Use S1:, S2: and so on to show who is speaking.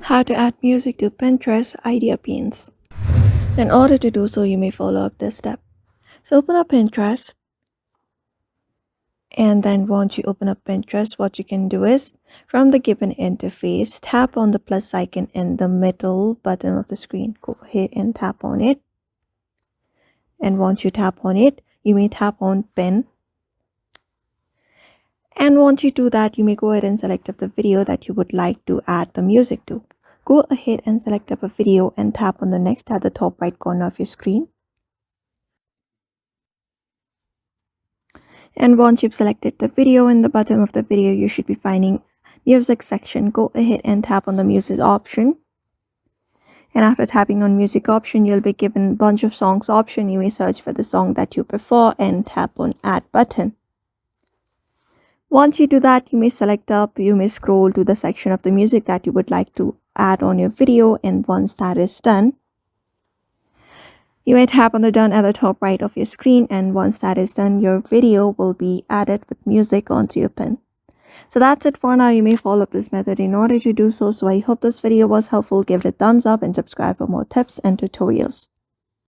S1: How to add music to Pinterest idea pins. In order to do so, you may follow up this step. So open up Pinterest, and then once you open up Pinterest, what you can do is from the given interface, tap on the plus icon in the middle button of the screen. Go ahead and tap on it. And once you tap on it, you may tap on pin. And once you do that, you may go ahead and select up the video that you would like to add the music to. Go ahead and select up a video and tap on the next at the top right corner of your screen. And once you've selected the video, in the bottom of the video, you should be finding music section. Go ahead and tap on the music option. And after tapping on music option, you'll be given a bunch of songs option. You may search for the song that you prefer and tap on add button. Once you do that, you may select up, you may scroll to the section of the music that you would like to add on your video. And once that is done, you may tap on the done at the top right of your screen, and once that is done, your video will be added with music onto your pin. So that's it for now. You may follow up this method in order to do so. So I hope this video was helpful. Give it a thumbs up and subscribe for more tips and tutorials.